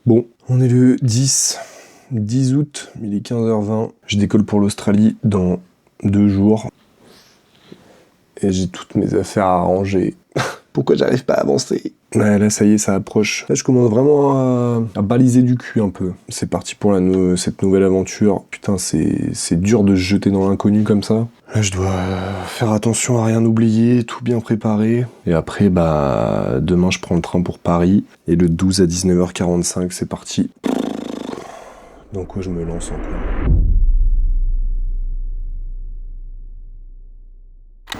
Bon, on est le 10 août, il est 15h20. Je décolle pour l'Australie dans 2 jours. Et j'ai toutes mes affaires à ranger. Pourquoi j'arrive pas à avancer? Ouais, là, ça y est, ça approche. Là, je commence vraiment à baliser du cul un peu. C'est parti pour cette nouvelle aventure. Putain, c'est dur de se jeter dans l'inconnu comme ça. Là, je dois faire attention à rien oublier, tout bien préparer. Et après, demain, je prends le train pour Paris. Et le 12 à 19h45, c'est parti. Dans quoi je me lance encore?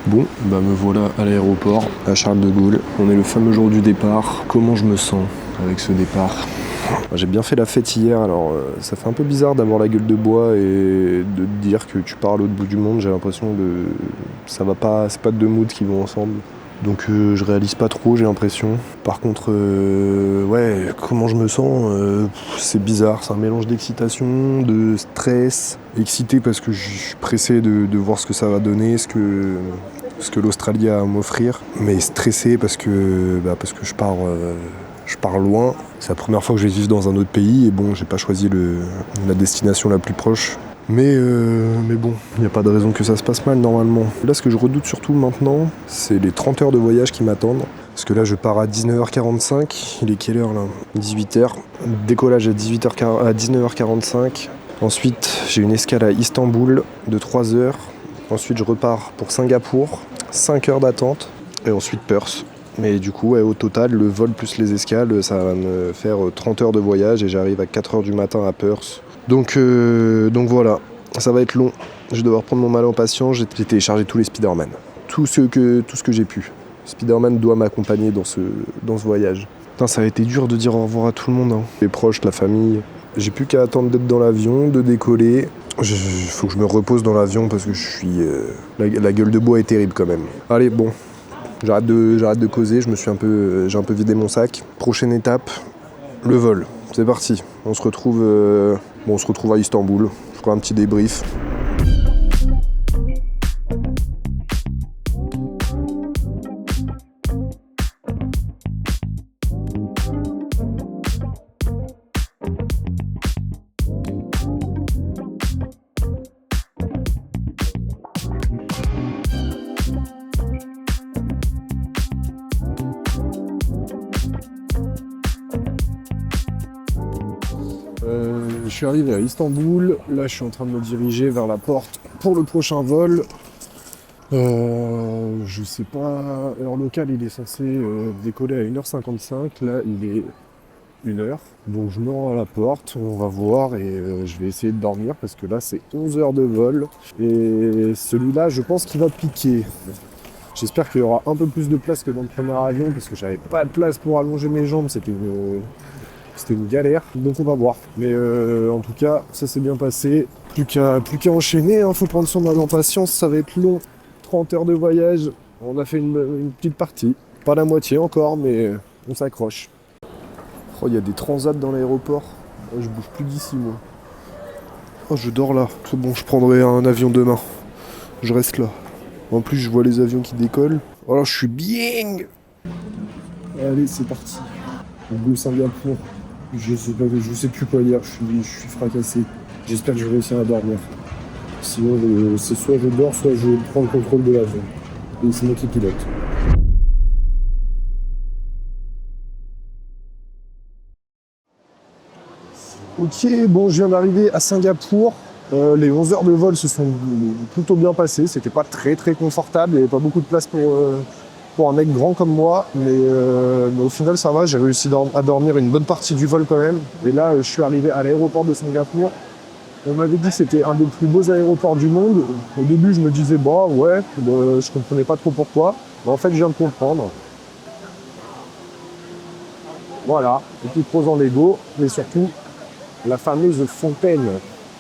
Bon, me voilà à l'aéroport, à Charles de Gaulle. On est le fameux jour du départ. Comment je me sens avec ce départ? J'ai bien fait la fête hier, alors ça fait un peu bizarre d'avoir la gueule de bois et de te dire que tu pars à l'autre bout du monde. J'ai l'impression que ça va pas, c'est pas deux moods qui vont ensemble. Donc je réalise pas trop, j'ai l'impression. Par contre, ouais, comment je me sens, c'est bizarre, c'est un mélange d'excitation, de stress. Excité parce que je suis pressé de voir ce que ça va donner, ce que l'Australie a à m'offrir. Mais stressé parce que je pars loin. C'est la première fois que je vais vivre dans un autre pays et bon, j'ai pas choisi la destination la plus proche. Mais bon, il n'y a pas de raison que ça se passe mal normalement. Là, ce que je redoute surtout maintenant, c'est les 30 heures de voyage qui m'attendent. Parce que là, je pars à 19h45. Il est quelle heure là? 18h. Décollage à 19h45. Ensuite, j'ai une escale à Istanbul de 3 heures. Ensuite, je repars pour Singapour. 5 heures d'attente. Et ensuite, Perth. Mais du coup, au total, le vol plus les escales, ça va me faire 30 heures de voyage. Et j'arrive à 4 heures du matin à Perth. Donc voilà, ça va être long. Je vais devoir prendre mon mal en patience. J'ai téléchargé tous les Spider-Man. Tout ce que j'ai pu. Spider-Man doit m'accompagner dans ce voyage. Putain, ça a été dur de dire au revoir à tout le monde. Hein. Les proches, la famille. J'ai plus qu'à attendre d'être dans l'avion, de décoller. Faut que je me repose dans l'avion parce que je suis... La gueule de bois est terrible quand même. Allez, bon. J'arrête de causer, j'ai un peu vidé mon sac. Prochaine étape, le vol. C'est parti. On se retrouve à Istanbul. Je ferai un petit débrief. Je suis arrivé à Istanbul, là je suis en train de me diriger vers la porte pour le prochain vol. Je sais pas, heure locale il est censé décoller à 1h55, là il est 1h. Donc je me rends à la porte, on va voir et je vais essayer de dormir parce que là c'est 11 heures de vol. Et celui-là je pense qu'il va piquer. J'espère qu'il y aura un peu plus de place que dans le premier avion parce que j'avais pas de place pour allonger mes jambes, c'était une galère, donc on va voir. Mais en tout cas, ça s'est bien passé. Plus qu'à enchaîner, hein. Faut prendre son mal en patience, ça va être long. 30 heures de voyage, on a fait une petite partie. Pas la moitié encore, mais on s'accroche. Oh, il y a des transats dans l'aéroport. Oh, je bouge plus d'ici, moi. Oh, je dors là. C'est bon, je prendrai un avion demain. Je reste là. En plus, je vois les avions qui décollent. Alors, je suis bien. Allez, c'est parti. Go Singapour. Je sais plus quoi dire, je suis fracassé. J'espère que je vais réussir à dormir. Sinon, c'est soit je dors, soit je prends le contrôle de l'avion. Et c'est moi qui pilote. Ok, bon, je viens d'arriver à Singapour. Les 11 heures de vol se sont plutôt bien passées. C'était pas très très confortable, il n'y avait pas beaucoup de place pour un mec grand comme moi, mais au final ça va, j'ai réussi à dormir une bonne partie du vol quand même. Et là, je suis arrivé à l'aéroport de Singapour. On m'avait dit que c'était un des plus beaux aéroports du monde. Au début, je me disais, je comprenais pas trop pourquoi. Mais en fait, je viens de comprendre. Voilà, petite pose en Lego, mais surtout la fameuse fontaine.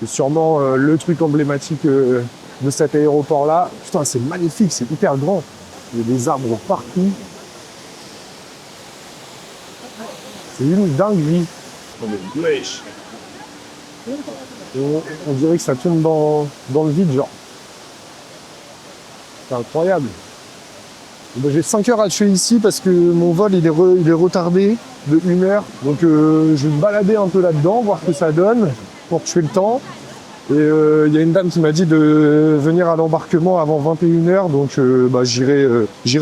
C'est sûrement le truc emblématique de cet aéroport-là. Putain, c'est magnifique, c'est hyper grand. Il y a des arbres partout. C'est une dinguerie. On dirait que ça tourne dans le vide, genre. C'est incroyable. J'ai 5 heures à tuer ici parce que mon vol il est retardé. de 1 heure. Donc je vais me balader un peu là-dedans, voir ce que ça donne pour tuer le temps. Et il y a une dame qui m'a dit de venir à l'embarquement avant 21 heures, donc j'irai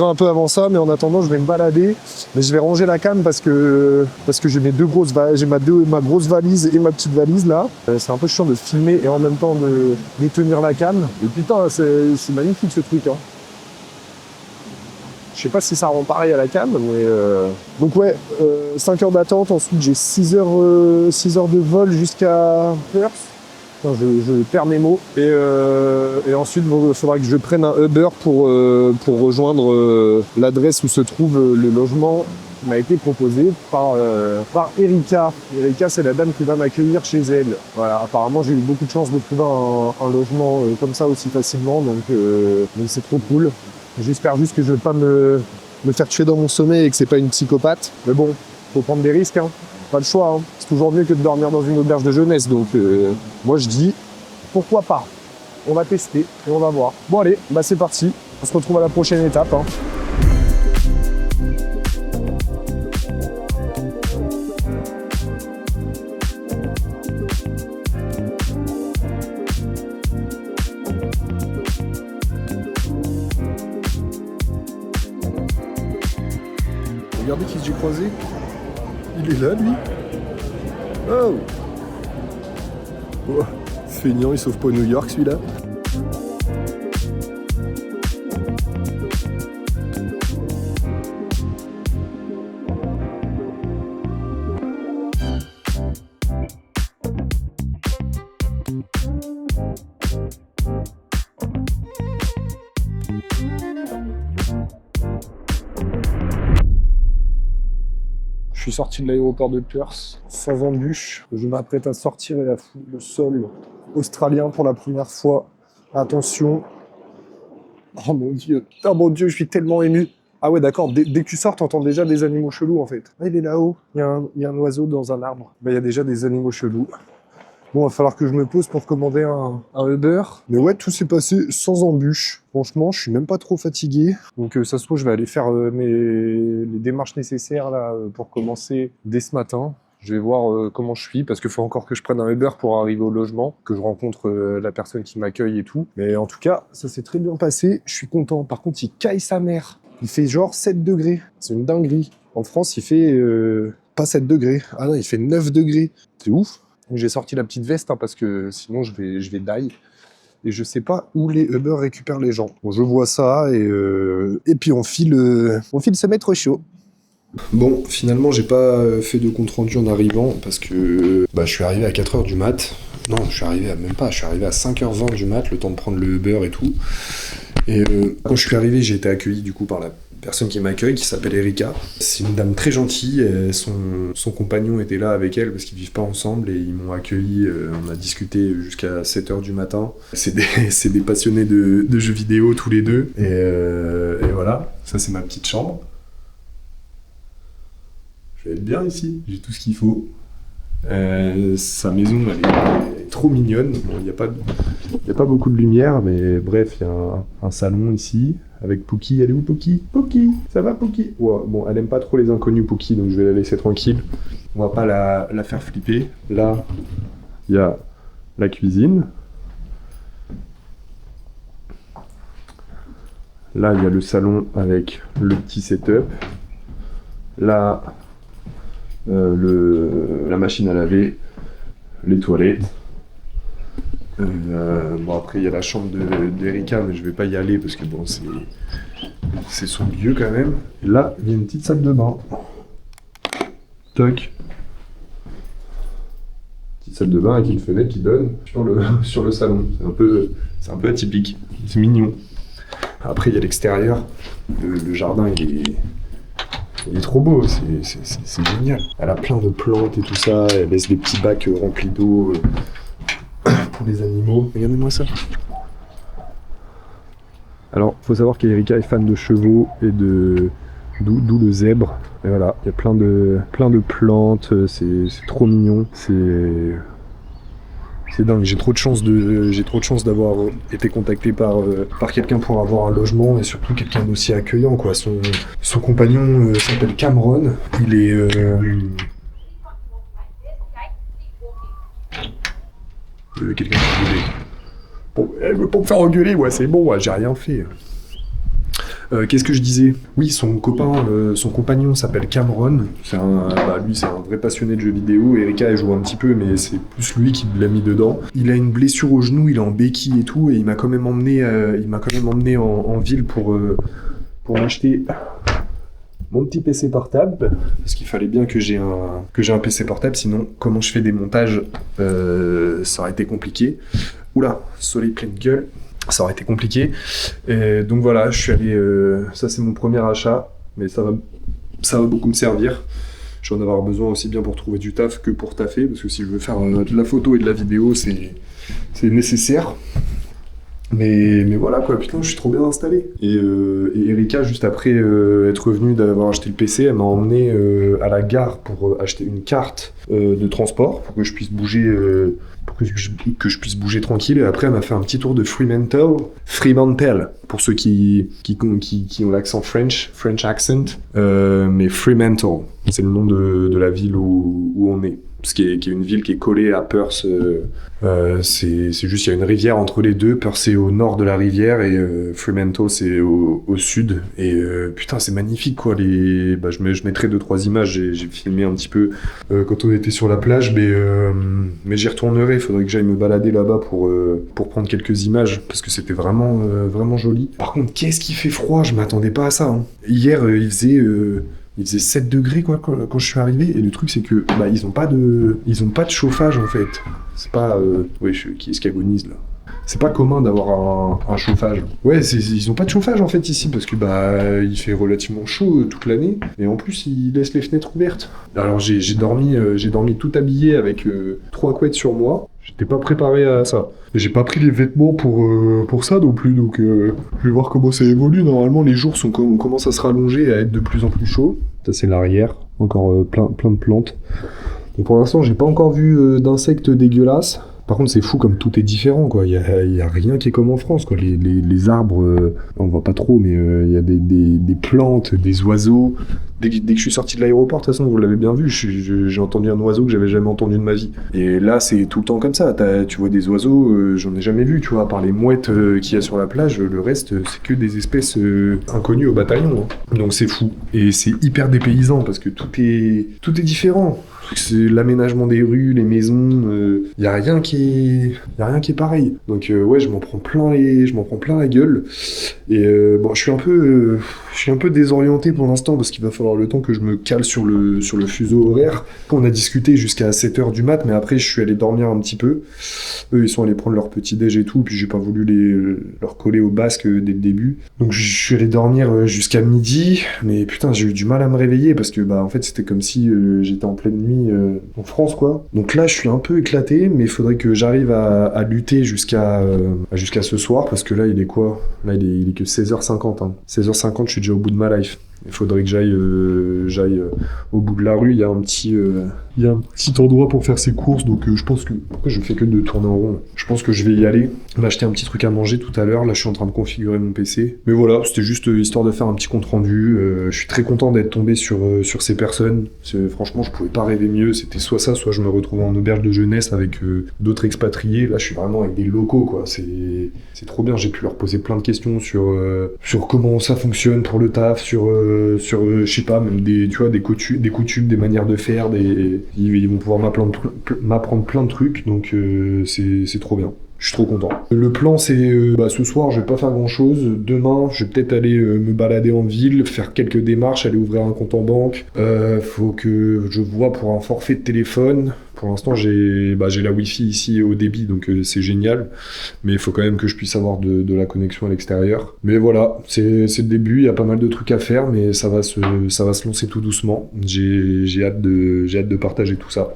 un peu avant ça, mais en attendant je vais me balader. Mais je vais ranger la canne parce que j'ai mes deux grosses j'ai ma grosse valise et ma petite valise là. C'est un peu chiant de filmer et en même temps de détenir la canne. Et putain, c'est magnifique ce truc, hein. Je sais pas si ça rend pareil à la canne, mais donc ouais, 5 heures d'attente, ensuite j'ai 6 heures de vol jusqu'à Perth. Je perds mes mots. Et ensuite, il faudra que je prenne un Uber pour rejoindre l'adresse où se trouve le logement qui m'a été proposé par Erika. Erika, c'est la dame qui va m'accueillir chez elle. Voilà, apparemment, j'ai eu beaucoup de chance de trouver un logement comme ça aussi facilement, donc c'est trop cool. J'espère juste que je vais pas me faire tuer dans mon sommeil et que c'est pas une psychopathe. Mais bon, faut prendre des risques, hein. Pas le choix, hein. C'est toujours mieux que de dormir dans une auberge de jeunesse, donc moi je dis pourquoi pas. On va tester et on va voir. Bon allez, c'est parti, on se retrouve à la prochaine étape, hein. Regardez qui j'ai croisé. Il est là, lui. Oh, feignant, il sauve pas New York, celui-là. Je suis sorti de l'aéroport de Perth sans embûche. Je m'apprête à sortir et à fouler le sol australien pour la première fois. Attention. Oh mon Dieu, je suis tellement ému. Ah ouais, d'accord, dès que tu sors, t'entends déjà des animaux chelous en fait. Ah, il est là-haut, il y a un oiseau dans un arbre. Il y a déjà des animaux chelous. Bon, il va falloir que je me pose pour commander un Uber. Mais ouais, tout s'est passé sans embûche. Franchement, je suis même pas trop fatigué. Donc ça se trouve, je vais aller faire les démarches nécessaires là pour commencer dès ce matin. Je vais voir comment je suis, parce qu'il faut encore que je prenne un Uber pour arriver au logement, que je rencontre la personne qui m'accueille et tout. Mais en tout cas, ça s'est très bien passé. Je suis content. Par contre, il caille sa mère. Il fait genre 7 degrés. C'est une dinguerie. En France, il fait pas 7 degrés. Ah non, il fait 9 degrés. C'est ouf. J'ai sorti la petite veste, hein, parce que sinon je vais die. Et je sais pas où les Uber récupèrent les gens. Bon, je vois ça et puis on file se mettre chaud. Bon, finalement, j'ai pas fait de compte rendu en arrivant parce que je suis arrivé à 4h du mat. Non, je suis arrivé à 5h20 du mat, le temps de prendre le Uber et tout. Et quand je suis arrivé, j'ai été accueilli du coup par la personne qui m'accueille, qui s'appelle Erika. C'est une dame très gentille, son compagnon était là avec elle parce qu'ils vivent pas ensemble et ils m'ont accueilli, on a discuté jusqu'à 7h du matin. C'est des passionnés de jeux vidéo tous les deux. Et voilà, ça c'est ma petite chambre. Je vais être bien ici, j'ai tout ce qu'il faut. Sa maison, elle est trop mignonne. Bon, il n'y a pas beaucoup de lumière, mais bref, il y a un salon ici, avec Pookie. Elle est où, Pookie? Pookie, ça va, Pookie? Ouais, bon, elle aime pas trop les inconnus, Pookie, donc je vais la laisser tranquille. On va pas la faire flipper. Là, il y a la cuisine. Là, il y a le salon avec le petit setup. Là, la machine à laver, les toilettes. Bon, après il y a la chambre d'Erika, mais je vais pas y aller parce que bon, c'est son lieu quand même. Et là, il y a une petite salle de bain. Toc. Petite salle de bain avec une fenêtre qui donne sur le salon. C'est un peu atypique. C'est mignon. Après, il y a l'extérieur. Le jardin, il est trop beau, c'est génial. Elle a plein de plantes et tout ça, elle laisse des petits bacs remplis d'eau pour les animaux. Regardez-moi ça. Alors, faut savoir qu'Erika est fan de chevaux et d'où le zèbre. Et voilà, il y a plein de plantes, c'est trop mignon. C'est C'est dingue, j'ai trop de chance d'avoir été contacté par quelqu'un pour avoir un logement et surtout quelqu'un d'aussi accueillant, quoi. Son compagnon s'appelle Cameron. Il est quelqu'un qui veut bon, elle veut pas me faire engueuler, ouais, c'est bon, ouais, j'ai rien fait. Qu'est-ce que je disais? Oui, son compagnon s'appelle Cameron. Lui, c'est un vrai passionné de jeux vidéo. Erika, elle joue un petit peu, mais c'est plus lui qui l'a mis dedans. Il a une blessure au genou, il est en béquille et tout, et il m'a quand même emmené, en ville pour m'acheter mon petit PC portable, parce qu'il fallait bien que j'ai un PC portable, sinon comment je fais des montages, ça aurait été compliqué. Oula, soleil plein de gueule. Ça aurait été compliqué. Et donc voilà, je suis allé... ça, c'est mon premier achat, mais ça va beaucoup me servir. Je vais en avoir besoin aussi bien pour trouver du taf que pour taffer, parce que si je veux faire de la photo et de la vidéo, c'est nécessaire. Mais voilà, quoi, putain, je suis trop bien installé. Et Erika, juste après être revenue d'avoir acheté le PC, elle m'a emmené à la gare pour acheter une carte de transport, pour que je puisse bouger... que je puisse bouger tranquille. Et après, elle m'a fait un petit tour de Fremantle, pour ceux qui ont l'accent French accent. Mais Fremantle, c'est le nom de la ville où on est. Qui est une ville qui est collée à Perth. C'est juste, il y a une rivière entre les deux. Perth, c'est au nord de la rivière et Fremantle, c'est au sud. Et putain, c'est magnifique, quoi. Je mettrai 2-3 images. J'ai filmé un petit peu quand on était sur la plage, mais j'y retournerai. Il faudrait que j'aille me balader là-bas pour prendre quelques images, parce que c'était vraiment, vraiment joli. Par contre, qu'est-ce qui fait froid? Je m'attendais pas à ça, hein. Hier, il faisait 7 degrés, quoi, quand je suis arrivé, et le truc c'est que ils ont pas de chauffage, en fait. C'est pas qui est-ce qui agonise là? C'est pas commun d'avoir un chauffage. Ouais, ils ont pas de chauffage en fait ici, parce que il fait relativement chaud toute l'année, et en plus ils laissent les fenêtres ouvertes. Alors j'ai dormi tout habillé avec 3 couettes sur moi. J'étais pas préparé à ça. Et j'ai pas pris les vêtements pour ça non plus, donc je vais voir comment ça évolue. Normalement, les jours commencent à se rallonger et à être de plus en plus chauds. Ça, c'est l'arrière. Encore plein de plantes. Donc pour l'instant, j'ai pas encore vu d'insectes dégueulasses. Par contre, c'est fou comme tout est différent, quoi. Il y a rien qui est comme en France, quoi. Les arbres, on voit pas trop, mais il y a des plantes, des oiseaux. Dès que je suis sorti de l'aéroport, de toute façon, vous l'avez bien vu, j'ai entendu un oiseau que j'avais jamais entendu de ma vie. Et là, c'est tout le temps comme ça. Tu vois des oiseaux, j'en ai jamais vu, tu vois, à part les mouettes qu'il y a sur la plage, le reste, c'est que des espèces inconnues au bataillon, hein. Donc c'est fou. Et c'est hyper dépaysant, parce que tout est différent. C'est l'aménagement des rues, les maisons, y a rien qui est pareil. Donc ouais, je m'en prends plein la gueule. Et je suis un peu désorienté pour l'instant, parce qu'il va falloir le temps que je me cale sur le fuseau horaire. On a discuté jusqu'à 7h du mat, mais après je suis allé dormir un petit peu. Eux, ils sont allés prendre leur petit déj et tout, puis j'ai pas voulu leur coller au basque dès le début. Donc je suis allé dormir jusqu'à midi, mais putain, j'ai eu du mal à me réveiller, parce que en fait c'était comme si j'étais en pleine nuit en France, quoi. Donc là, je suis un peu éclaté, mais il faudrait que j'arrive à lutter jusqu'à ce soir, parce que là, il est quoi? Là, il est que 16h50, hein. 16h50, je suis déjà au bout de ma life. Il faudrait que j'aille au bout de la rue. Il y a un petit endroit pour faire ses courses, donc je pense que... Pourquoi je fais que de tourner en rond? Je pense que je vais y aller, m'acheter un petit truc à manger tout à l'heure. Là, je suis en train de configurer mon PC. Mais voilà, c'était juste histoire de faire un petit compte rendu. Je suis très content d'être tombé sur ces personnes. Franchement, je pouvais pas rêver mieux. C'était soit ça, soit je me retrouvais en auberge de jeunesse avec d'autres expatriés. Là, je suis vraiment avec des locaux, quoi. C'est trop bien. J'ai pu leur poser plein de questions sur comment ça fonctionne pour le taf, sur je sais pas, même des coutumes, des manières de faire, ils vont pouvoir m'apprendre plein de trucs, donc c'est trop bien. Je suis trop content. Le plan, c'est ce soir, je vais pas faire grand chose. Demain, je vais peut-être aller me balader en ville, faire quelques démarches, aller ouvrir un compte en banque. Faut que je vois pour un forfait de téléphone. Pour l'instant, j'ai la Wi-Fi ici au débit, donc c'est génial. Mais il faut quand même que je puisse avoir de la connexion à l'extérieur. Mais voilà, c'est le début. Il y a pas mal de trucs à faire, mais ça va se lancer tout doucement. J'ai hâte de partager tout ça.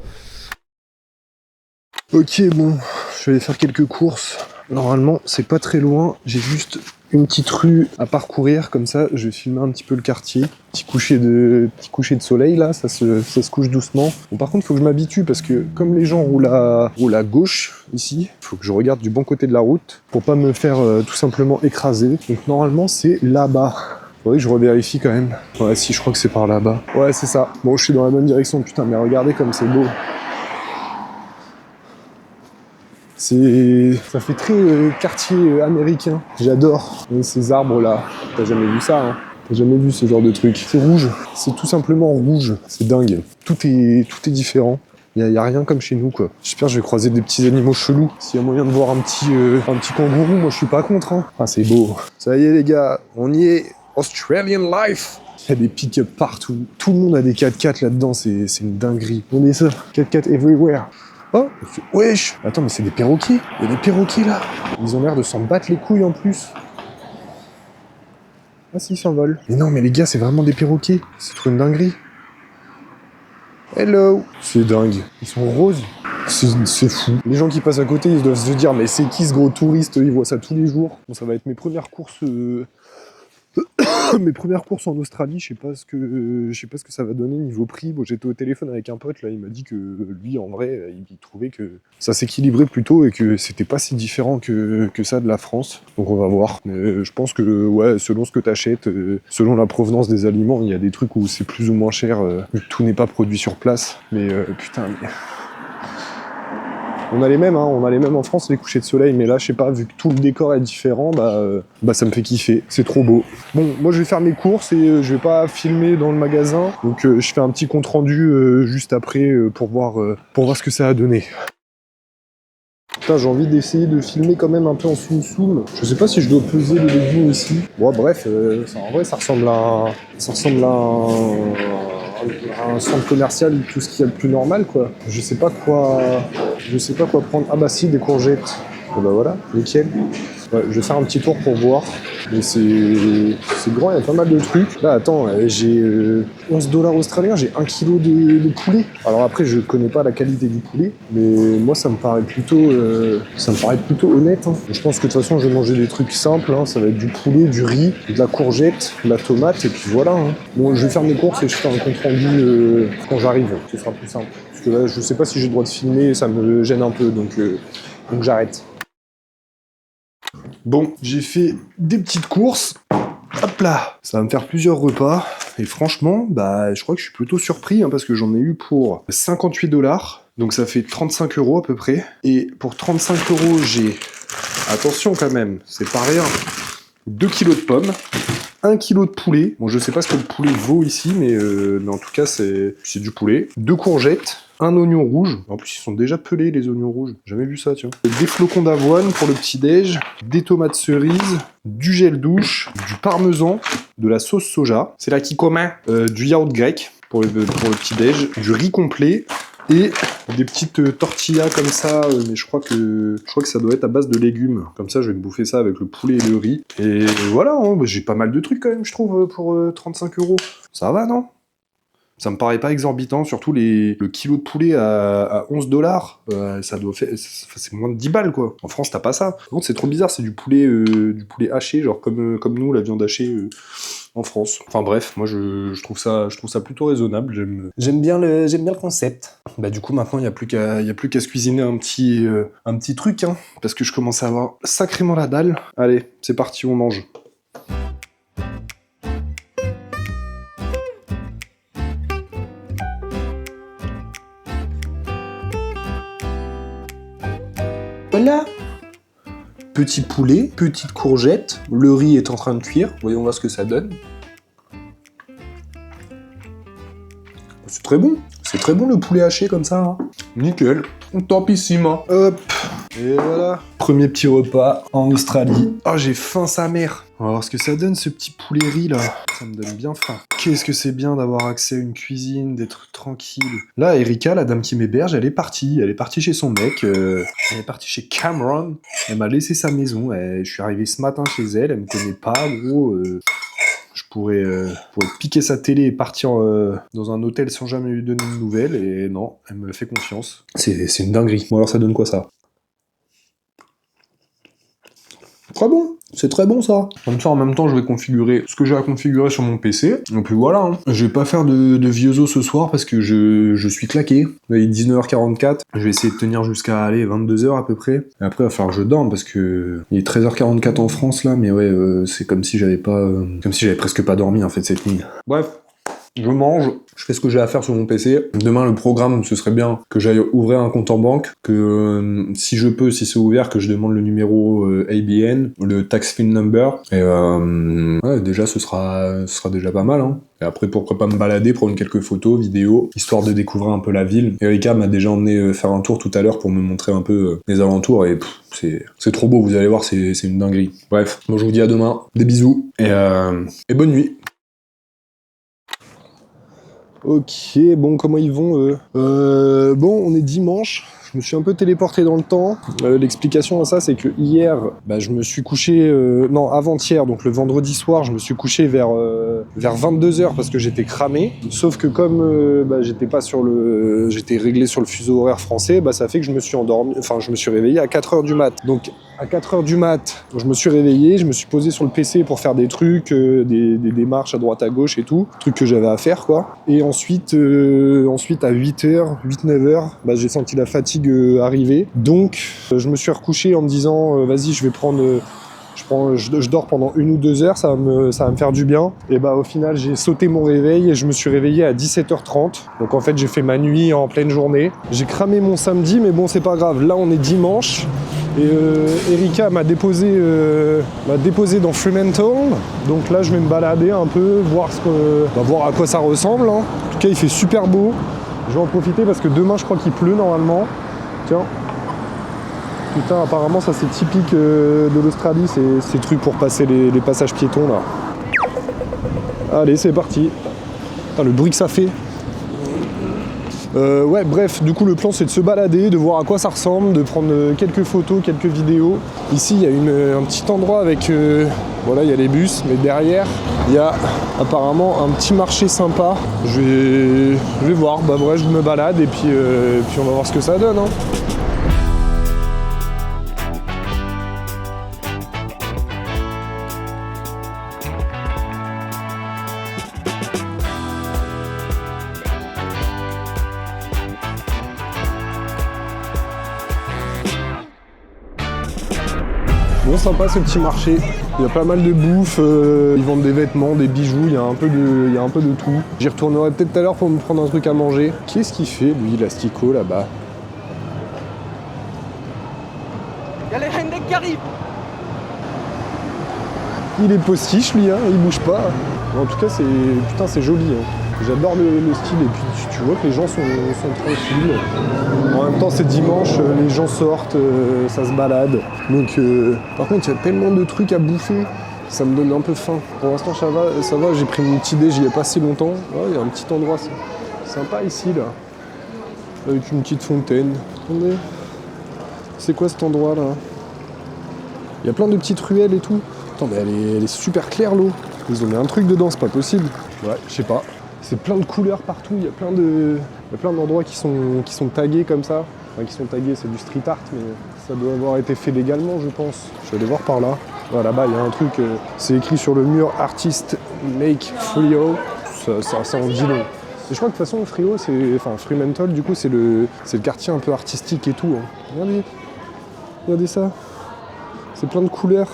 Ok, bon, je vais aller faire quelques courses. Normalement, c'est pas très loin. J'ai juste une petite rue à parcourir, comme ça, je vais filmer un petit peu le quartier. Petit coucher de soleil, là, ça se couche doucement. Bon, par contre, il faut que je m'habitue, parce que comme les gens roulent à gauche, ici, il faut que je regarde du bon côté de la route, pour pas me faire tout simplement écraser. Donc normalement, c'est là-bas. Faudrait que je revérifie quand même. Ouais, si, je crois que c'est par là-bas. Ouais, c'est ça. Bon, je suis dans la bonne direction, putain, mais regardez comme c'est beau. Ça fait très quartier américain. J'adore ces arbres là. T'as jamais vu ça, hein? T'as jamais vu ce genre de truc. C'est rouge. C'est tout simplement rouge. C'est dingue. Tout est différent. Y a rien comme chez nous, quoi. J'espère que je vais croiser des petits animaux chelous. S'il y a moyen de voir un petit kangourou, moi je suis pas contre, hein. Ah, c'est beau. Ça y est les gars, on y est. Australian life. Il y a des pick-up partout. Tout le monde a des 4x4 là-dedans. C'est une dinguerie. On est ça. 4x4 everywhere. Oh, wesh. Attends, mais c'est des perroquets. Il y a des perroquets là. Ils ont l'air de s'en battre les couilles en plus. Ah si, ils s'envolent. Mais non, mais les gars, c'est vraiment des perroquets. C'est trop une dinguerie. Hello. C'est dingue. Ils sont roses. C'est fou. Les gens qui passent à côté, ils doivent se dire, mais c'est qui ce gros touriste? Ils voient ça tous les jours. Bon, ça va être mes premières courses... Mes premières courses en Australie, je sais pas ce que ça va donner niveau prix. Bon, j'étais au téléphone avec un pote là, il m'a dit que lui en vrai, il trouvait que ça s'équilibrait plutôt et que c'était pas si différent que ça de la France. Donc on va voir. Mais je pense que ouais, selon ce que t'achètes, selon la provenance des aliments, il y a des trucs où c'est plus ou moins cher, vu que tout n'est pas produit sur place. Mais putain. On a les mêmes en France, les couchers de soleil, mais là, je sais pas, vu que tout le décor est différent, bah ça me fait kiffer, c'est trop beau. Bon, moi je vais faire mes courses et je vais pas filmer dans le magasin, donc je fais un petit compte rendu juste après pour voir ce que ça a donné. Putain, j'ai envie d'essayer de filmer quand même un peu en zoom. Je sais pas si je dois peser les légumes ici. Bon, bref, en vrai, ça ressemble à un centre commercial, tout ce qu'il y a de plus normal, quoi. Je sais pas quoi prendre. Ah bah si, des courgettes. Et bah voilà, nickel. Ouais, je vais faire un petit tour pour voir. Mais c'est grand, il y a pas mal de trucs. Là, attends, j'ai 11 $ australiens, j'ai 1 kilo de poulet. Alors après, je connais pas la qualité du poulet, mais moi, ça me paraît plutôt honnête, hein. Je pense que de toute façon, je vais manger des trucs simples, hein. Ça va être du poulet, du riz, de la courgette, de la tomate, et puis voilà, hein. Bon, je vais faire mes courses et je fais un compte rendu quand j'arrive. Ce sera plus simple. Parce que là, je sais pas si j'ai le droit de filmer, ça me gêne un peu, donc j'arrête. Bon, j'ai fait des petites courses. Hop là, ça va me faire plusieurs repas. Et franchement, bah, je crois que je suis plutôt surpris, hein, parce que j'en ai eu pour 58 $. Donc ça fait 35 € à peu près. Et pour 35 €, j'ai... Attention quand même, c'est pas rien. 2 kilos de pommes. 1 kilo de poulet. Bon, je sais pas ce que le poulet vaut ici, mais en tout cas, c'est du poulet. 2 courgettes. Un oignon rouge. En plus, ils sont déjà pelés, les oignons rouges. Jamais vu ça, tiens. Des flocons d'avoine pour le petit-déj. Des tomates cerises. Du gel douche. Du parmesan. De la sauce soja. C'est là qui commun. Du yaourt grec pour le petit-déj. Du riz complet. Et des petites tortillas comme ça, mais je crois que ça doit être à base de légumes. Comme ça, je vais me bouffer ça avec le poulet et le riz. Et voilà, hein, bah, j'ai pas mal de trucs quand même, je trouve, pour 35 €. Ça va, non? Ça me paraît pas exorbitant, surtout le kilo de poulet à 11 $. Ça doit faire... C'est moins de 10 balles, quoi. En France, t'as pas ça. Par contre, c'est trop bizarre, c'est du poulet haché, genre comme nous, la viande hachée... en France. Enfin bref, moi je trouve ça plutôt raisonnable. J'aime bien le concept. Bah du coup maintenant il y a plus qu'à se cuisiner un petit truc, hein, parce que je commence à avoir sacrément la dalle. Allez, c'est parti, on mange. Voilà. Petit poulet, petite courgette, le riz est en train de cuire. Voyons voir ce que ça donne. C'est très bon. C'est très bon le poulet haché comme ça, hein. Nickel. Topissima. Hop. Et voilà. Premier petit repas en Australie. Oh, j'ai faim sa mère. On va voir ce que ça donne ce petit poulet riz là. Ça me donne bien faim. Qu'est-ce que c'est bien d'avoir accès à une cuisine, d'être tranquille. Là, Erika, la dame qui m'héberge, elle est partie. Elle est partie chez son mec. Elle est partie chez Cameron. Elle m'a laissé sa maison. Je suis arrivé ce matin chez elle. Elle me connaît pas, gros. Je pourrais piquer sa télé et partir dans un hôtel sans jamais lui donner de nouvelles, et non, elle me fait confiance. C'est une dinguerie. Bon alors ça donne quoi ça? très bon. C'est très bon ça. Comme ça en même temps je vais configurer ce que j'ai à configurer sur mon PC. Et puis voilà, hein. Je vais pas faire de vieux os ce soir parce que je suis claqué. Il est 19h44. Je vais essayer de tenir jusqu'à aller 22h à peu près. Et après il va falloir que je dorme parce que il est 13h44 en France là, mais ouais c'est comme si j'avais pas. Comme si j'avais presque pas dormi en fait cette nuit. Bref. Je mange, je fais ce que j'ai à faire sur mon PC. Demain, le programme, ce serait bien que j'aille ouvrir un compte en banque, que si je peux, si c'est ouvert, que je demande le numéro ABN, le tax fin number. Et ouais, déjà, ce sera déjà pas mal. Hein. Et après, pourquoi pas me balader, prendre quelques photos, vidéos, histoire de découvrir un peu la ville. Erika m'a déjà emmené faire un tour tout à l'heure pour me montrer un peu les alentours. Et c'est trop beau, vous allez voir, c'est une dinguerie. Bref, moi je vous dis à demain, des bisous et bonne nuit. Ok, bon, comment ils vont eux bon, on est dimanche. Je me suis un peu téléporté dans le temps. L'explication à ça, c'est que hier, je me suis couché... non, avant-hier, donc le vendredi soir, je me suis couché vers 22h parce que j'étais cramé. Sauf que comme j'étais pas sur le... J'étais réglé sur le fuseau horaire français, ça fait que je me suis endormi... Enfin, je me suis réveillé à 4h du mat. Donc, à 4h du mat, je me suis réveillé, je me suis posé sur le PC pour faire des trucs, des démarches à droite à gauche et tout. Trucs que j'avais à faire, quoi. Et ensuite à 8h, 8-9h, j'ai senti la fatigue arriver. Donc, je me suis recouché en me disant, vas-y, je vais prendre... je dors pendant 1 ou 2 heures, ça va me faire du bien. Et au final, j'ai sauté mon réveil et je me suis réveillé à 17h30. Donc en fait, j'ai fait ma nuit en pleine journée. J'ai cramé mon samedi, mais bon, c'est pas grave. Là, on est dimanche. Et Erika m'a déposé dans Fremantle. Donc là, je vais me balader un peu, voir à quoi ça ressemble. Hein. En tout cas, il fait super beau. Je vais en profiter parce que demain, je crois qu'il pleut normalement. Tiens. Putain, apparemment ça c'est typique de l'Australie, ces trucs pour passer les passages piétons là. Allez, c'est parti. Putain, le bruit que ça fait. Ouais, bref, du coup le plan c'est de se balader, de voir à quoi ça ressemble, de prendre quelques photos, quelques vidéos. Ici il y a un petit endroit avec... voilà, il y a les bus, mais derrière il y a apparemment un petit marché sympa. Je vais voir, bref, je me balade et puis on va voir ce que ça donne. Hein. Bon, sympa ce petit marché, il y a pas mal de bouffe, ils vendent des vêtements, des bijoux, il y a un peu de tout. J'y retournerai peut-être tout à l'heure pour me prendre un truc à manger. Qu'est-ce qu'il fait lui, l'astico là-bas? Il y a les Hendek qui arrivent. Il est postiche lui, hein, il bouge pas. En tout cas c'est joli. Hein. J'adore le style et puis tu vois que les gens sont tranquilles. En même temps c'est dimanche, les gens sortent, ça se balade. Donc par contre il y a tellement de trucs à bouffer, ça me donne un peu faim. Pour l'instant ça va, j'ai pris mon petit déj il y a pas si longtemps. Il y a un petit endroit sympa ici là. Avec une petite fontaine. Attendez. C'est quoi cet endroit là? Il y a plein de petites ruelles et tout. Attends mais elle est super claire l'eau. Ils ont mis un truc dedans, c'est pas possible. Ouais, je sais pas. C'est plein de couleurs partout, il y a plein d'endroits qui sont tagués comme ça. Enfin, qui sont tagués, c'est du street art, mais ça doit avoir été fait légalement, je pense. Je vais aller voir par là. Voilà, là-bas, il y a un truc, c'est écrit sur le mur « Artist make Frio ». Ça en dit long. Et je crois que de toute façon, Fremantle, du coup, c'est le quartier un peu artistique et tout. Hein. Regardez ça. C'est plein de couleurs.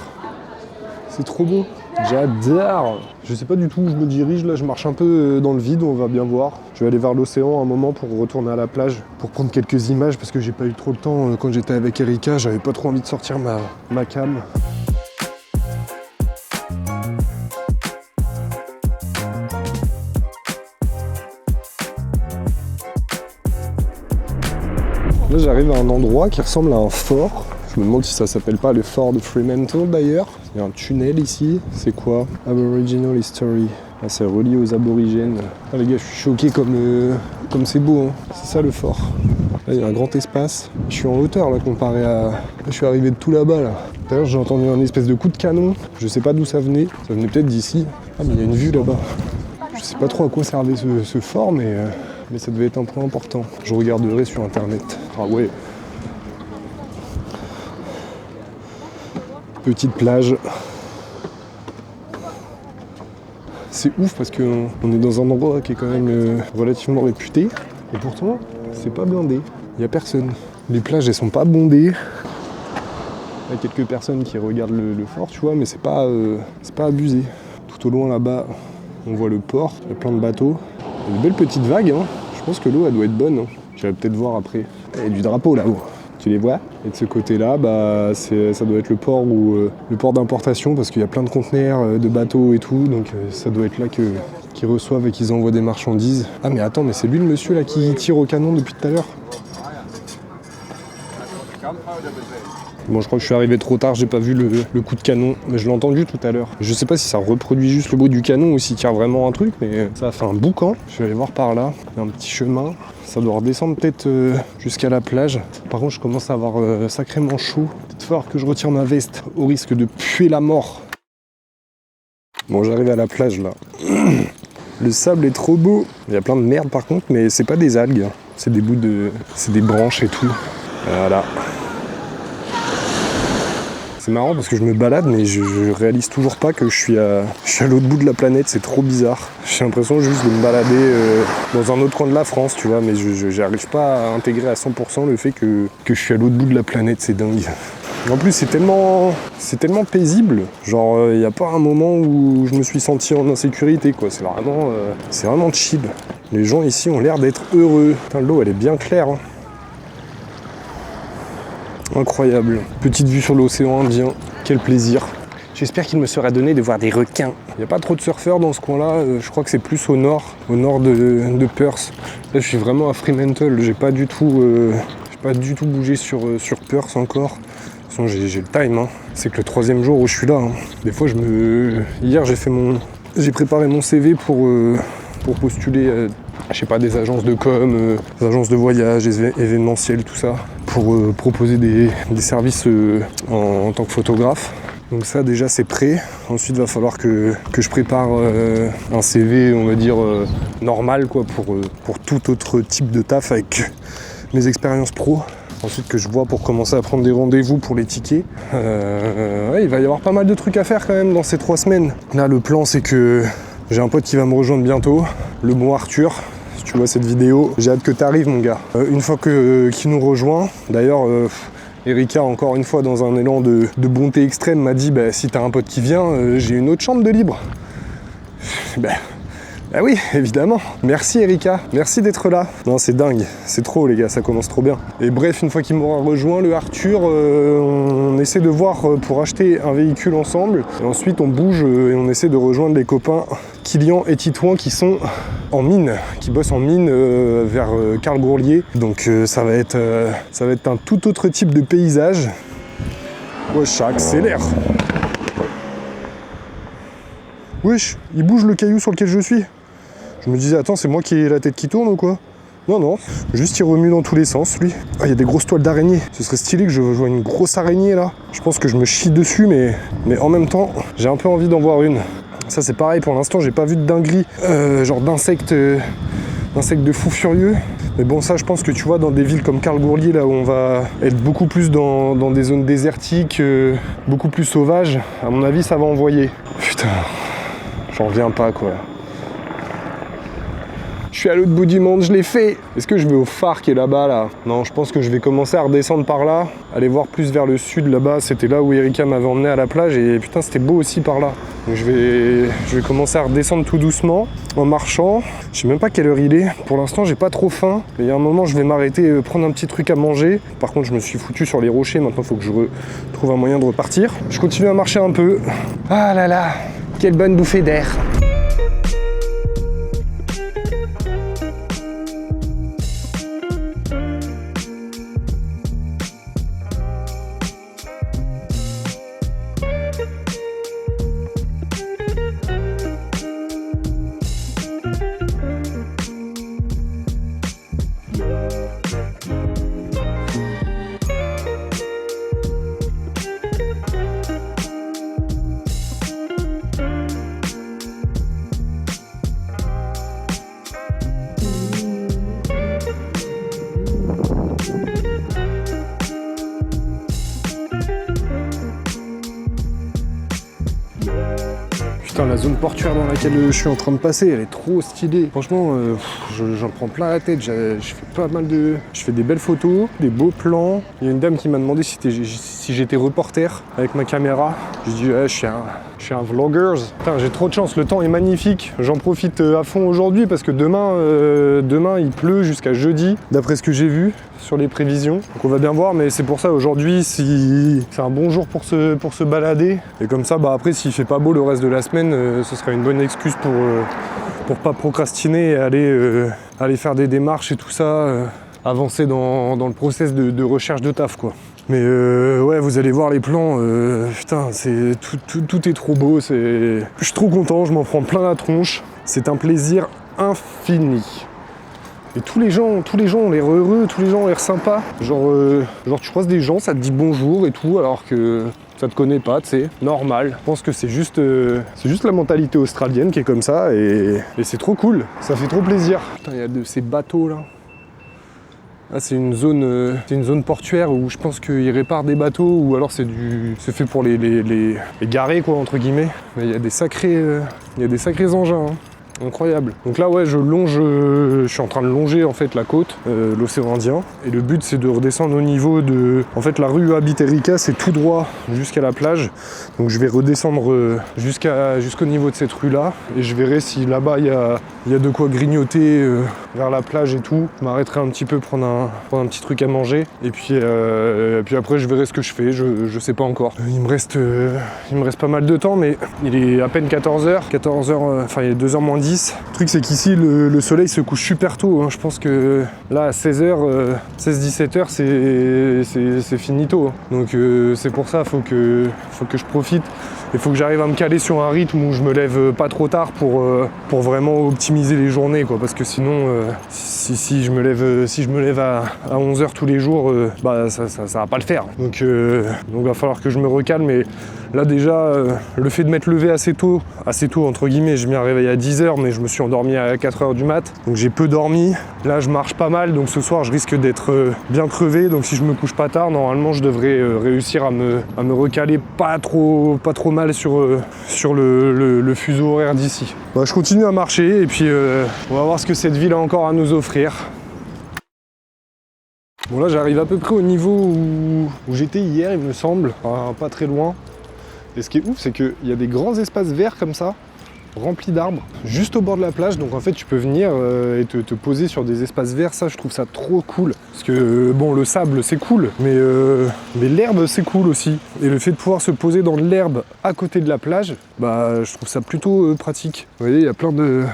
C'est trop beau. J'adore. Je sais pas du tout où je me dirige, là je marche un peu dans le vide, on va bien voir. Je vais aller vers l'océan un moment pour retourner à la plage, pour prendre quelques images parce que j'ai pas eu trop le temps quand j'étais avec Erika, j'avais pas trop envie de sortir ma cam. Là j'arrive à un endroit qui ressemble à un fort. Je me demande si ça s'appelle pas le fort de Fremantle d'ailleurs. Il y a un tunnel ici. C'est quoi? Aboriginal History. Ah, c'est relié aux aborigènes. Ah les gars, je suis choqué comme c'est beau. Hein. C'est ça le fort. Là, il y a un grand espace. Je suis en hauteur là comparé à... Là, je suis arrivé de tout là-bas là. D'ailleurs, j'ai entendu un espèce de coup de canon. Je sais pas d'où ça venait. Ça venait peut-être d'ici. Ah mais il y a une vue là-bas. Je sais pas trop à quoi servait ce fort, mais ça devait être un point important. Je regarderai sur internet. Ah ouais. Petite plage. C'est ouf parce qu'on est dans un endroit qui est quand même relativement réputé. Et pourtant, c'est pas blindé. Il n'y a personne. Les plages, elles sont pas bondées. Il y a quelques personnes qui regardent le fort, tu vois, mais c'est pas abusé. Tout au loin là-bas, on voit le port. Il y a plein de bateaux. Il y a de belles petites vagues. Hein. Je pense que l'eau, elle doit être bonne. Hein. J'irai peut-être voir après. Il y a du drapeau là-haut. Tu les vois? Et de ce côté-là, ça doit être le port le port d'importation parce qu'il y a plein de conteneurs, de bateaux et tout. Donc ça doit être là qu'ils reçoivent et qu'ils envoient des marchandises. Ah mais attends, mais c'est lui le monsieur là qui tire au canon depuis tout à l'heure. Bon, je crois que je suis arrivé trop tard, j'ai pas vu le coup de canon, mais je l'ai entendu tout à l'heure. Je sais pas si ça reproduit juste le bruit du canon ou s'il tire vraiment un truc, mais ça a fait un boucan. Je vais aller voir par là, il y a un petit chemin. Ça doit redescendre peut-être jusqu'à la plage. Par contre, je commence à avoir sacrément chaud. Peut-être falloir que je retire ma veste au risque de puer la mort. Bon, j'arrive à la plage là. Le sable est trop beau. Il y a plein de merde par contre, mais c'est pas des algues. C'est des bouts de... c'est des branches et tout. Voilà. C'est marrant parce que je me balade mais je réalise toujours pas que je suis à l'autre bout de la planète, c'est trop bizarre. J'ai l'impression juste de me balader dans un autre coin de la France, tu vois, mais j'arrive pas à intégrer à 100% le fait que je suis à l'autre bout de la planète, c'est dingue. En plus c'est tellement paisible, genre il n'y a pas un moment où je me suis senti en insécurité quoi, c'est vraiment chill. Les gens ici ont l'air d'être heureux. Putain, l'eau elle est bien claire. Hein. Incroyable. Petite vue sur l'océan Indien. Quel plaisir. J'espère qu'il me sera donné de voir des requins. Il n'y a pas trop de surfeurs dans ce coin-là. Je crois que c'est plus au nord de Perth. Là, je suis vraiment à Fremantle. J'ai pas du tout bougé sur Perth encore. De toute façon, j'ai le time. Hein. C'est que le 3e jour où je suis là. Hein. Des fois, hier, j'ai préparé mon CV pour postuler. Je sais pas, des agences de com, des agences de voyage, événementiels, tout ça, pour proposer des services en tant que photographe. Donc ça déjà c'est prêt. Ensuite il va falloir que je prépare un CV, on va dire, normal quoi, pour tout autre type de taf avec mes expériences pro. Ensuite que je vois pour commencer à prendre des rendez-vous pour les tickets. Ouais, il va y avoir pas mal de trucs à faire quand même dans ces 3 semaines. Là le plan c'est que j'ai un pote qui va me rejoindre bientôt, le bon Arthur. Si tu vois cette vidéo, j'ai hâte que tu arrives mon gars. Une fois qu'il nous rejoint, d'ailleurs Erika encore une fois dans un élan de bonté extrême m'a dit si t'as un pote qui vient, j'ai une autre chambre de libre. Ah oui, évidemment. Merci Erika, merci d'être là. Non, c'est dingue, c'est trop les gars, ça commence trop bien. Et bref, une fois qu'il m'aura rejoint, le Arthur, on essaie de voir pour acheter un véhicule ensemble. Et ensuite, on bouge et on essaie de rejoindre les copains Kylian et Titouan qui sont en mine, qui bossent en mine vers Carles-Gourlier. Donc ça va être un tout autre type de paysage. Wesh, ça accélère. Wesh, il bouge le caillou sur lequel je suis. Je me disais, attends, c'est moi qui ai la tête qui tourne ou quoi? Non, juste il remue dans tous les sens, lui. Ah, il y a des grosses toiles d'araignée. Ce serait stylé que je vois une grosse araignée, là. Je pense que je me chie dessus, mais en même temps, j'ai un peu envie d'en voir une. Ça, c'est pareil, pour l'instant, j'ai pas vu de dinguerie, genre d'insectes de fous furieux. Mais bon, ça, je pense que tu vois, dans des villes comme Carles-Gourlier, là où on va être beaucoup plus dans des zones désertiques, beaucoup plus sauvages, à mon avis, ça va envoyer. Putain, j'en reviens pas, quoi. Je suis à l'autre bout du monde, je l'ai fait. Est-ce que je vais au phare qui est là-bas, là? Non, je pense que je vais commencer à redescendre par là, aller voir plus vers le sud, là-bas. C'était là où Erika m'avait emmené à la plage et putain, c'était beau aussi par là. Donc je vais commencer à redescendre tout doucement, en marchant. Je sais même pas quelle heure il est. Pour l'instant, j'ai pas trop faim. Mais il y a un moment, je vais m'arrêter, prendre un petit truc à manger. Par contre, je me suis foutu sur les rochers. Maintenant, il faut que je trouve un moyen de repartir. Je continue à marcher un peu. Ah là là, quelle bonne bouffée d'air. Putain, la zone portuaire dans laquelle je suis en train de passer, elle est trop stylée. Franchement, j'en prends plein la tête. Je fais pas mal de... Je fais des belles photos, des beaux plans. Il y a une dame qui m'a demandé si j'étais reporter avec ma caméra. J'ai dit, ouais, je suis un vlogger. Putain, j'ai trop de chance, le temps est magnifique. J'en profite à fond aujourd'hui parce que demain il pleut jusqu'à jeudi, d'après ce que j'ai vu sur les prévisions. Donc on va bien voir, mais c'est pour ça aujourd'hui, si c'est un bon jour pour se balader. Et comme ça, bah après, s'il fait pas beau le reste de la semaine, ce sera une bonne excuse pour pas procrastiner et aller faire des démarches et tout ça, avancer dans le process de recherche de taf, quoi. Mais ouais, vous allez voir les plans, putain, tout est trop beau, je suis trop content, je m'en prends plein la tronche. C'est un plaisir infini. Et tous les gens ont l'air heureux, tous les gens ont l'air sympas. Genre tu croises des gens, ça te dit bonjour et tout, alors que ça te connaît pas, tu sais, normal. Je pense que c'est juste la mentalité australienne qui est comme ça, et c'est trop cool, ça fait trop plaisir. Putain, il y a de ces bateaux là. Là, c'est une zone portuaire où je pense qu'ils réparent des bateaux, ou alors c'est fait pour les garer, quoi, entre guillemets. Mais il y a des sacrés engins, hein. Incroyable. Donc là, ouais, je suis en train de longer en fait la côte, l'océan Indien, et le but c'est de redescendre au niveau de... En fait, la rue Abiterika, c'est tout droit jusqu'à la plage, donc je vais redescendre jusqu'au niveau de cette rue là, et je verrai si là-bas il y a de quoi grignoter vers la plage et tout. Je m'arrêterai un petit peu prendre un petit truc à manger, et puis après je verrai ce que je fais, je sais pas encore. Il me reste pas mal de temps, mais il est à peine 14h, enfin il est 2h moins 10. Le truc c'est qu'ici le soleil se couche super tôt, hein. Je pense que là à 16h, 16-17h c'est finito, hein. Donc c'est pour ça, faut que je profite. Il faut que j'arrive à me caler sur un rythme où je me lève pas trop tard pour vraiment optimiser les journées, quoi. Parce que sinon, si je me lève à 11h tous les jours, bah ça va pas le faire. Donc va falloir que je me recalme. Et là déjà, le fait de m'être levé assez tôt entre guillemets, je m'y réveillé à 10h, mais je me suis endormi à 4h du mat. Donc j'ai peu dormi. Là je marche pas mal, donc ce soir je risque d'être bien crevé. Donc si je me couche pas tard, normalement je devrais réussir à me recaler pas trop mal sur le fuseau horaire d'ici. Bah, je continue à marcher et puis on va voir ce que cette ville a encore à nous offrir. Bon, là j'arrive à peu près au niveau où j'étais hier, il me semble, enfin, pas très loin. Et ce qui est ouf, c'est qu'il y a des grands espaces verts comme ça, remplis d'arbres, juste au bord de la plage. Donc en fait tu peux venir et te poser sur des espaces verts. Ça, je trouve ça trop cool, parce que bon, le sable c'est cool, mais l'herbe c'est cool aussi. Et le fait de pouvoir se poser dans de l'herbe à côté de la plage, bah je trouve ça plutôt pratique. Vous voyez, il y a plein de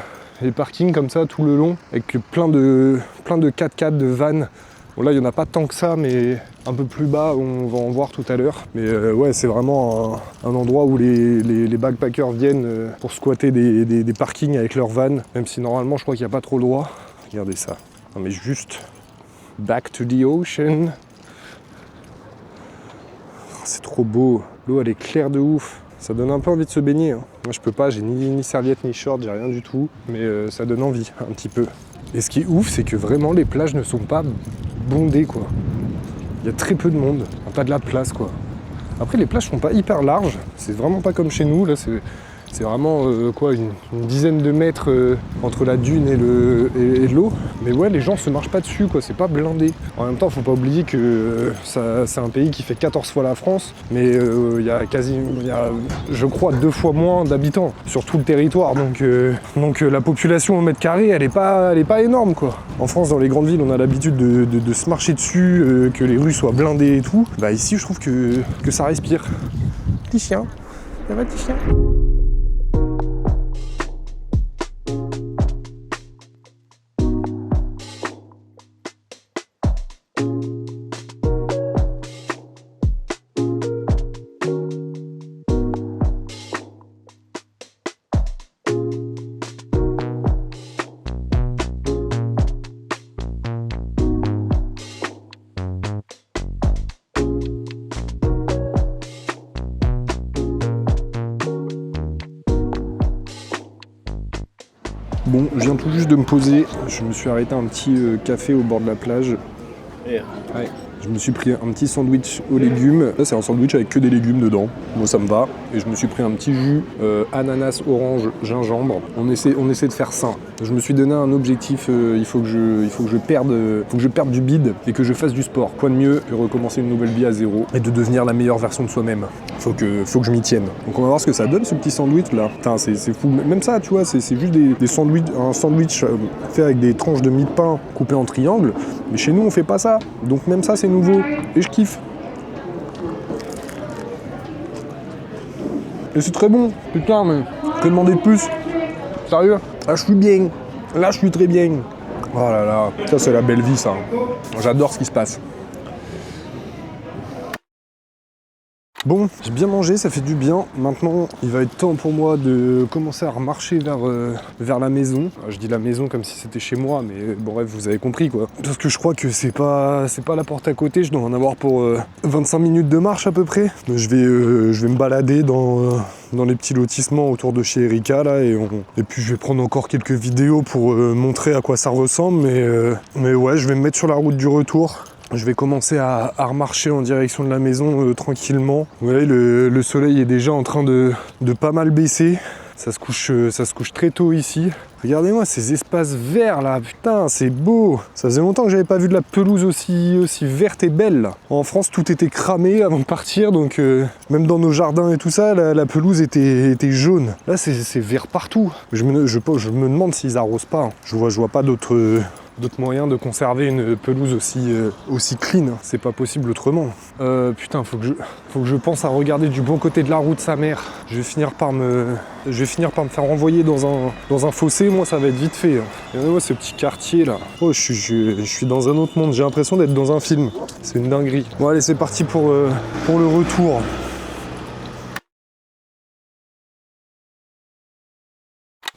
parkings comme ça tout le long, avec plein de 4x4, de vannes. Bon, là il n'y en a pas tant que ça, mais un peu plus bas, on va en voir tout à l'heure. Mais ouais, c'est vraiment un endroit où les backpackers viennent pour squatter des parkings avec leurs vannes, même si normalement je crois qu'il n'y a pas trop le droit. Regardez ça. Non mais juste, back to the ocean. Oh, c'est trop beau. L'eau elle est claire de ouf. Ça donne un peu envie de se baigner, hein. Moi je peux pas, j'ai ni serviette ni short, j'ai rien du tout. Mais ça donne envie, un petit peu. Et ce qui est ouf, c'est que vraiment les plages ne sont pas bondées, quoi. Il y a très peu de monde, pas de la place, quoi. Après, les plages sont pas hyper larges, c'est vraiment pas comme chez nous, là, c'est vraiment une dizaine de mètres entre la dune et l'eau. Mais ouais, les gens se marchent pas dessus, quoi, c'est pas blindé. En même temps, faut pas oublier que c'est un pays qui fait 14 fois la France, mais il y a je crois 2 fois moins d'habitants sur tout le territoire. Donc la population au mètre carré, elle est pas énorme, quoi. En France, dans les grandes villes, on a l'habitude de se marcher dessus, que les rues soient blindées et tout. Bah ici, je trouve que ça respire. Petit chien, ça va, petit chien? Bon, je viens tout juste de me poser, je me suis arrêté à un petit café au bord de la plage. Yeah. Ouais. Je me suis pris un petit sandwich aux légumes. Là, c'est un sandwich avec que des légumes dedans. Moi, ça me va. Et je me suis pris un petit jus ananas, orange, gingembre. On essaie de faire sain. Je me suis donné un objectif. Il faut que je perde du bide et que je fasse du sport. Quoi de mieux que recommencer une nouvelle vie à zéro et de devenir la meilleure version de soi-même. Faut que je m'y tienne. Donc on va voir ce que ça donne, ce petit sandwich là. Putain, c'est fou. Même ça, tu vois, c'est juste des sandwichs, un sandwich fait avec des tranches de mie de pain coupées en triangle. Mais chez nous, on fait pas ça. Donc même ça, c'est nouveau. Et je kiffe. Et c'est très bon. Putain, mais que demander de plus? Sérieux? Là, je suis bien. Là, je suis très bien. Oh là là. Ça, c'est la belle vie, ça. J'adore ce qui se passe. Bon, j'ai bien mangé, ça fait du bien. Maintenant, il va être temps pour moi de commencer à remarcher vers la maison. Je dis la maison comme si c'était chez moi, mais bon, bref, vous avez compris quoi. Parce que je crois que c'est pas la porte à côté, je dois en avoir pour 25 minutes de marche à peu près. Je vais me balader dans les petits lotissements autour de chez Erika là, et puis je vais prendre encore quelques vidéos pour montrer à quoi ça ressemble, mais ouais, je vais me mettre sur la route du retour. Je vais commencer à remarcher en direction de la maison tranquillement. Vous voyez, le soleil est déjà en train de pas mal baisser. Ça se couche très tôt ici. Regardez-moi ces espaces verts là, putain, c'est beau. Ça faisait longtemps que j'avais pas vu de la pelouse aussi verte et belle là. En France, tout était cramé avant de partir, donc même dans nos jardins et tout ça, la pelouse était jaune. Là, c'est vert partout. Je me demande s'ils arrosent pas. Hein. Je vois pas d'autres moyens de conserver une pelouse aussi clean. C'est pas possible autrement. Putain, faut que je pense à regarder du bon côté de la route, sa mère. Je vais finir par me faire renvoyer dans un fossé. Moi, ça va être vite fait. Hein. Regardez-moi ce petit quartier là. Oh, je suis dans un autre monde. J'ai l'impression d'être dans un film. C'est une dinguerie. Bon, allez, c'est parti pour le retour.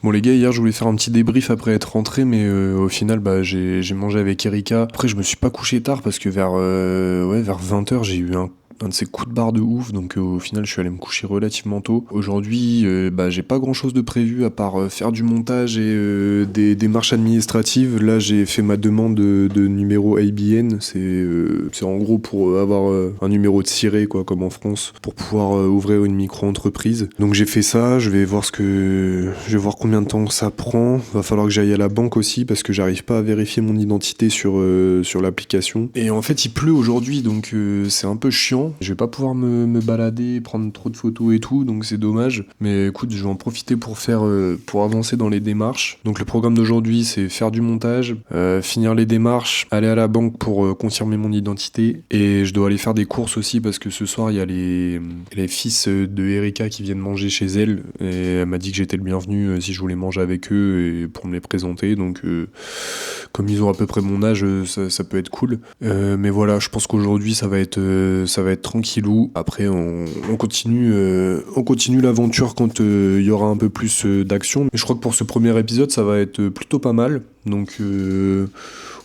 Bon les gars, hier je voulais faire un petit débrief après être rentré, mais au final j'ai mangé avec Erika. Après je me suis pas couché tard parce que vers 20h j'ai eu un de ces coups de barre de ouf, donc au final je suis allé me coucher relativement tôt. Aujourd'hui j'ai pas grand chose de prévu à part faire du montage et des démarches administratives. Là j'ai fait ma demande de numéro ABN, c'est en gros pour avoir un numéro de ciré quoi, comme en France, pour pouvoir ouvrir une micro-entreprise. Donc j'ai fait ça, je vais voir combien de temps ça prend. Va falloir que j'aille à la banque aussi parce que j'arrive pas à vérifier mon identité sur l'application. Et en fait il pleut aujourd'hui, donc c'est un peu chiant. Je vais pas pouvoir me balader, prendre trop de photos et tout, donc c'est dommage. Mais écoute, je vais en profiter pour avancer dans les démarches. Donc le programme d'aujourd'hui, c'est faire du montage, finir les démarches, aller à la banque pour confirmer mon identité. Et je dois aller faire des courses aussi parce que ce soir, il y a les fils de Erika qui viennent manger chez elle. Et elle m'a dit que j'étais le bienvenu si je voulais manger avec eux et pour me les présenter. Donc comme ils ont à peu près mon âge, ça peut être cool. Mais voilà, je pense qu'aujourd'hui, ça va être tranquillou. Après on continue l'aventure quand il y aura un peu plus d'action. Mais je crois que pour ce premier épisode ça va être plutôt pas mal. Donc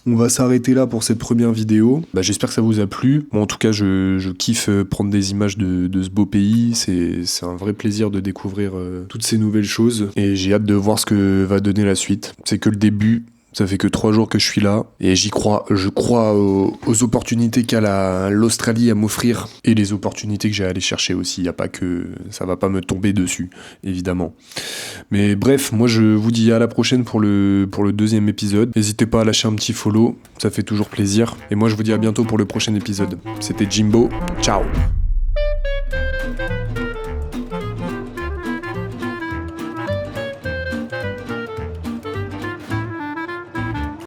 on va s'arrêter là pour cette première vidéo. J'espère que ça vous a plu. Moi en tout cas je kiffe prendre des images de ce beau pays. C'est un vrai plaisir de découvrir toutes ces nouvelles choses. Et j'ai hâte de voir ce que va donner la suite. C'est que le début. Ça fait que 3 jours que je suis là et j'y crois. Je crois aux opportunités qu'a l'Australie à m'offrir et les opportunités que j'ai à aller chercher aussi. Il n'y a pas que ça va pas me tomber dessus, évidemment. Mais bref, moi je vous dis à la prochaine pour le deuxième épisode. N'hésitez pas à lâcher un petit follow, ça fait toujours plaisir. Et moi je vous dis à bientôt pour le prochain épisode. C'était Jimbo, ciao.